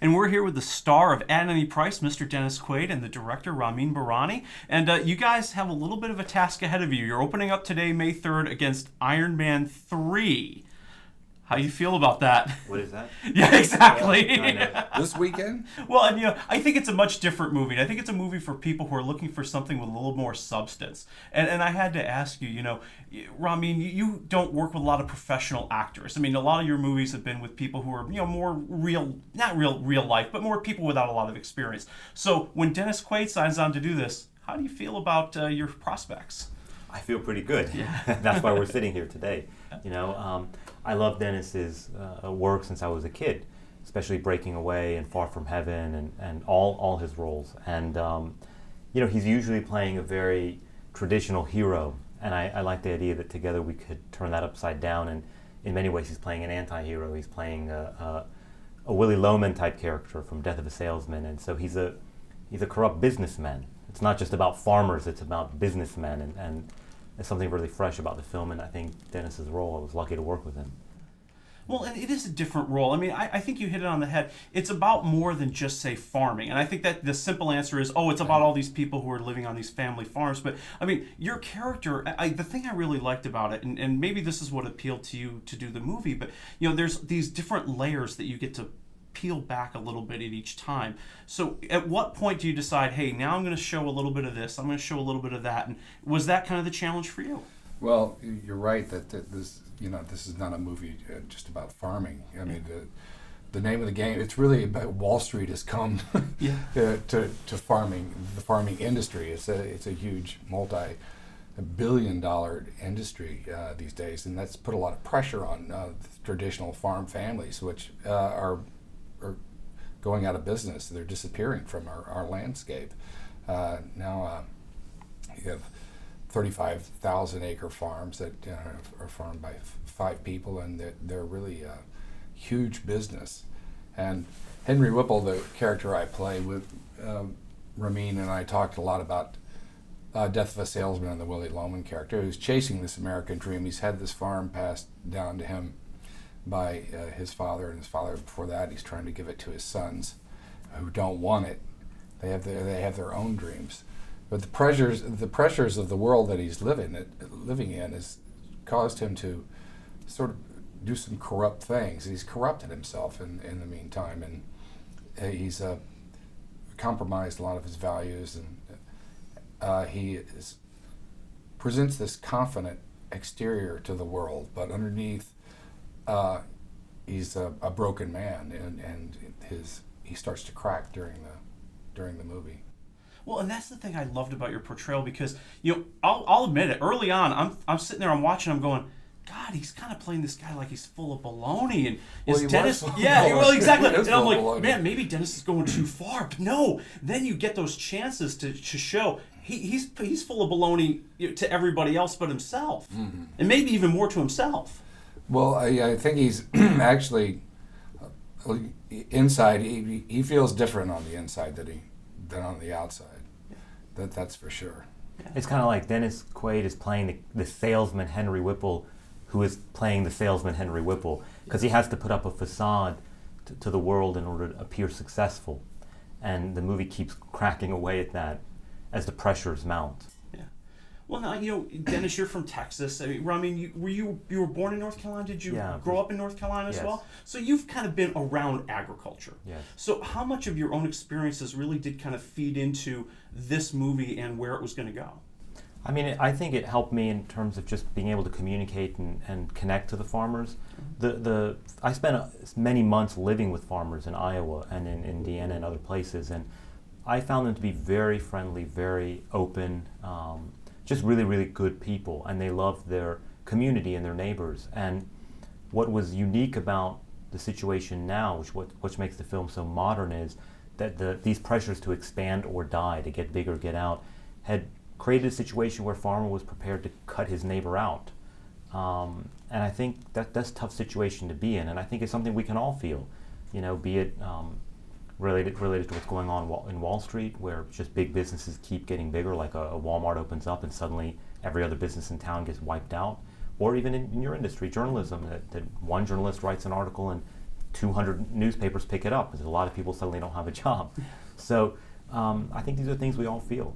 and we're here with the star of At Any Price, Mr. Dennis Quaid, and the director, Ramin Barani. And you guys have a little bit of a task ahead of you. You're opening up today, May 3rd, against Iron Man 3. How you feel about that? What is that? Yeah, exactly. This weekend? Well, and I think it's a much different movie. I think it's a movie for people who are looking for something with a little more substance. And I had to ask you, Ramin, you don't work with a lot of professional actors. I mean, a lot of your movies have been with people who are, more real, not real life, but more people without a lot of experience. So when Dennis Quaid signs on to do this, how do you feel about your prospects? I feel pretty good. Yeah. That's why we're sitting here today. I love Dennis's work since I was a kid, especially Breaking Away and Far From Heaven and all his roles. And, he's usually playing a very traditional hero. And I like the idea that together we could turn that upside down. And in many ways, he's playing an anti-hero. He's playing a Willie Loman type character from Death of a Salesman. And so he's a corrupt businessman. It's not just about farmers, it's about businessmen. And there's something really fresh about the film, and I think Dennis's role, I was lucky to work with him. Well, and it is a different role. I mean, I think you hit it on the head. It's about more than just, say, farming. And I think that the simple answer is, it's about all these people who are living on these family farms. But, I mean, your character, the thing I really liked about it, and maybe this is what appealed to you to do the movie, but, there's these different layers that you get to peel back a little bit at each time. So at what point do you decide, hey, now I'm going to show a little bit of this, I'm going to show a little bit of that, and was that kind of the challenge for you? Well, you're right that this is not a movie just about farming. I mean, the name of the game, it's really about Wall Street has come to farming, the farming industry. It's a huge multi-billion-dollar industry these days, and that's put a lot of pressure on traditional farm families, which are going out of business. They're disappearing from our landscape. Now you have 35,000 acre farms that are farmed by 5 people, and they're really a huge business. And Henry Whipple, the character I play with, Ramin and I talked a lot about Death of a Salesman and the Willie Loman character, who's chasing this American dream. He's had this farm passed down to him by his father, and his father before that he's trying to give it to his sons who don't want it. They have their own dreams, but the pressures of the world that he's living in has caused him to sort of do some corrupt things. He's corrupted himself in the meantime, and he's compromised a lot of his values, and presents this confident exterior to the world, but underneath he's a broken man, and he starts to crack during the movie. Well, and that's the thing I loved about your portrayal, because I'll admit it. Early on, I'm sitting there, I'm watching, I'm going, God, he's kind of playing this guy like he's full of baloney, and is Dennis? Yeah, well, exactly. And I'm like, man, maybe Dennis is going too far. But no, then you get those chances to show he's full of baloney to everybody else but himself, and maybe even more to himself. Well, I think he's actually inside. He feels different on the inside than on the outside. That's for sure. It's kind of like Dennis Quaid is playing the salesman Henry Whipple, who is playing the salesman Henry Whipple, because he has to put up a facade to the world in order to appear successful, and the movie keeps cracking away at that as the pressures mount. Well, now, Dennis, you're from Texas. I mean, you were born in North Carolina? Did you grow up in North Carolina as well? So you've kind of been around agriculture. Yes. So how much of your own experiences really did kind of feed into this movie and where it was going to go? I mean, I think it helped me in terms of just being able to communicate and connect to the farmers. I spent many months living with farmers in Iowa and in Indiana and other places, and I found them to be very friendly, very open, just really, really good people, and they loved their community and their neighbors. And what was unique about the situation now, which makes the film so modern, is that these pressures to expand or die, to get bigger, get out, had created a situation where a farmer was prepared to cut his neighbor out. And I think that's a tough situation to be in, and I think it's something we can all feel, be it related to what's going on in Wall Street, where just big businesses keep getting bigger, like a Walmart opens up and suddenly every other business in town gets wiped out, or even in your industry, journalism, that one journalist writes an article and 200 newspapers pick it up, because a lot of people suddenly don't have a job. So I think these are things we all feel.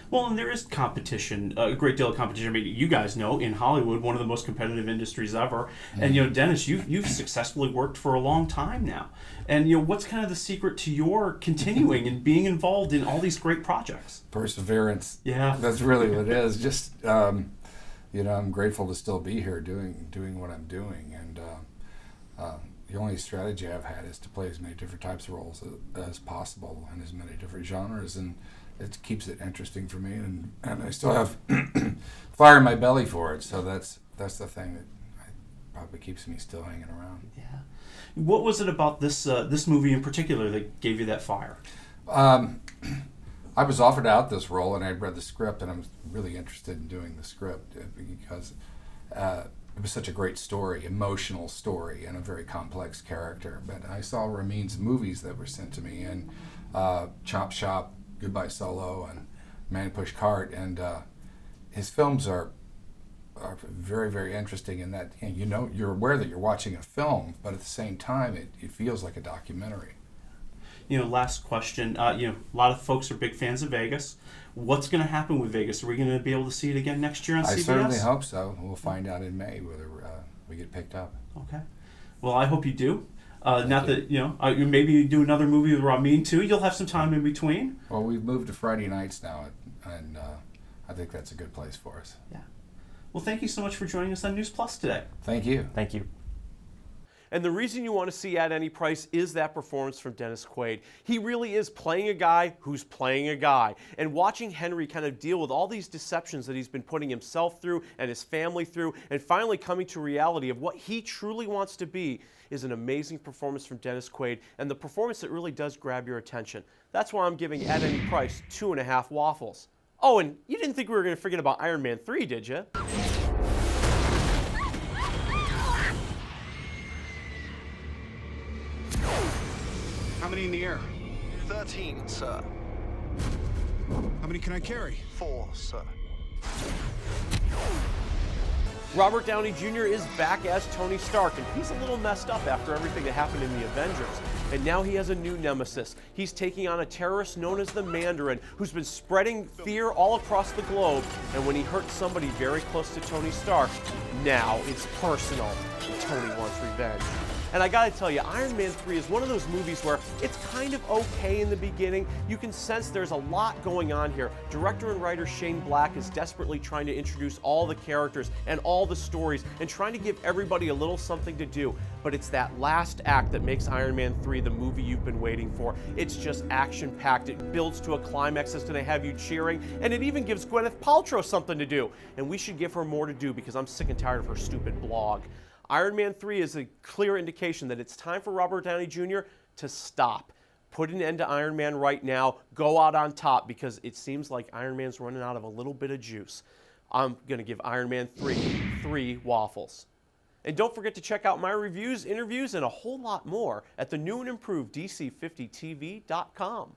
Well, and there is competition, a great deal of competition. I mean, you guys know, in Hollywood, one of the most competitive industries ever. And, Dennis, you've successfully worked for a long time now. And, what's kind of the secret to your continuing and being involved in all these great projects? Perseverance. Yeah. That's really what it is. Just, I'm grateful to still be here doing what I'm doing. And the only strategy I've had is to play as many different types of roles as possible in as many different genres. And it keeps it interesting for me, and I still have fire in my belly for it. So that's the thing that probably keeps me still hanging around. Yeah. What was it about this movie in particular that gave you that fire? I was offered out this role, and I'd read the script, and I was really interested in doing the script because it was such a great story, emotional story, and a very complex character. But I saw Ramin's movies that were sent to me, and Chop Shop, Goodbye Solo, and Man Push Cart, and his films are very, very interesting in that you're aware that you're watching a film, but at the same time it feels like a documentary. Last question. A lot of folks are big fans of Vegas. What's going to happen with Vegas? Are we going to be able to see it again next year on CBS? I certainly hope so. We'll find out in May whether we get picked up. Okay. Well, I hope you do. Not that, maybe you do another movie with Ramin too. You'll have some time in between. Well, we've moved to Friday nights now, and I think that's a good place for us. Yeah. Well, thank you so much for joining us on NewsPlus today. Thank you. Thank you. And the reason you want to see At Any Price is that performance from Dennis Quaid. He really is playing a guy who's playing a guy. And watching Henry kind of deal with all these deceptions that he's been putting himself through and his family through, and finally coming to reality of what he truly wants to be, is an amazing performance from Dennis Quaid, and the performance that really does grab your attention. That's why I'm giving At Any Price 2.5 waffles. Oh, and you didn't think we were going to forget about Iron Man 3, did you? How many in the air? 13, sir. How many can I carry? 4, sir. Robert Downey Jr. is back as Tony Stark, and he's a little messed up after everything that happened in the Avengers. And now he has a new nemesis. He's taking on a terrorist known as the Mandarin, who's been spreading fear all across the globe. And when he hurts somebody very close to Tony Stark, now it's personal. Tony wants revenge. And I gotta tell you, Iron Man 3 is one of those movies where it's kind of okay in the beginning. You can sense there's a lot going on here. Director and writer Shane Black is desperately trying to introduce all the characters and all the stories and trying to give everybody a little something to do. But it's that last act that makes Iron Man 3 the movie you've been waiting for. It's just action-packed. It builds to a climax that's gonna have you cheering, and it even gives Gwyneth Paltrow something to do. And we should give her more to do because I'm sick and tired of her stupid blog. Iron Man 3 is a clear indication that it's time for Robert Downey Jr. to stop. Put an end to Iron Man right now. Go out on top, because it seems like Iron Man's running out of a little bit of juice. I'm going to give Iron Man 3 waffles. And don't forget to check out my reviews, interviews, and a whole lot more at the new and improved DC50TV.com.